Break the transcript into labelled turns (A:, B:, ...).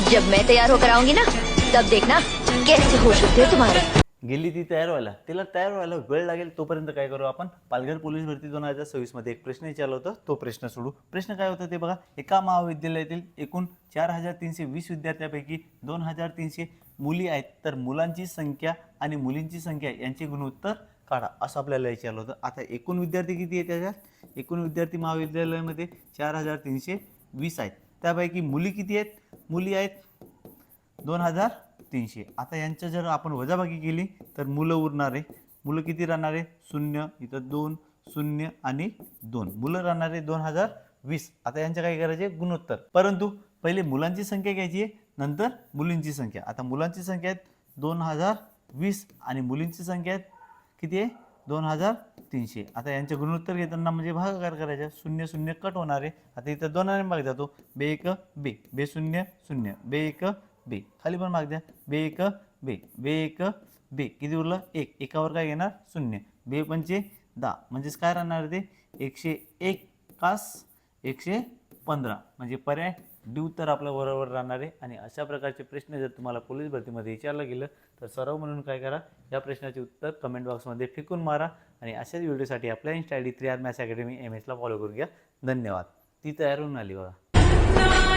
A: जब मैं तैयार होकर आऊंगी ना, तब देखना कैसे होश उठते हैं तुम्हारे।
B: गेली ती तयार व्हायला, तिला तयार व्हायला वेळ लागेल तोपर्यंत काय करू आपण, पालघर पोलीस भरती 2026 मध्ये एक प्रश्न विचारला होता, तो प्रश्न सोडू। प्रश्न काय होता ते बघा, एका महाविद्यालयातील एकूण 4320 विद्यार्थ्यांपैकी 2300 मुली आहेत, तर मुलांची संख्या आणि मुलींची संख्या यांचे गुणोत्तर काढा, असं आपल्याला विचारलं होतं। आता एकूण विद्यार्थी किती आहेत त्याच्यात, एकूण विद्यार्थी महाविद्यालयामध्ये 4320 आहेत, त्यापैकी मुली किती आहेत, मुली आहेत 2300। आता यांच्या जर आपण वजाबाकी केली तर मुलं उरणारे, मुलं किती राहणारे, 0 इथं 2 0 आणि 2, मुलं राहणारे 2020। आता यांच्या काय करायचे, गुणोत्तर, परंतु पहिले मुलांची संख्या घ्यायची आहे, नंतर मुलींची संख्या। आता मुलांची संख्या आहे 2020 आणि मुलींची संख्या आहे किती आहे, 2300। आता यांचे गुणोत्तर घेताना म्हणजे भागाकार करायचा, 0 0 कट होणार आहे। आता इथं दोनाने भाग जातो, बे 1 बे, बे 0 0, बे 1 बे, खाली पण भाग द्या, बे 1 बे, बे 1 बे, किती उरलं 1, एकावर काय घेणार 0, बे 5 10, म्हणजेच काय राहणार ते 101 कास 115, म्हणजे पर्याय डी उत्तर आपलं बरोबर राहणार आहे। आणि अशा प्रकारचे प्रश्न जर तुम्हाला पोलीस भरतीमध्ये विचारलं गेलं तर सराव म्हणून काय करा, या प्रश्नाचे उत्तर कमेंट बॉक्समध्ये फेकून मारा। आणि अशाच व्हिडिओसाठी आपल्या Insta I D 3R maths academy MS ला फॉलो करून घ्या। धन्यवाद। ती तयार होऊन आली बघा।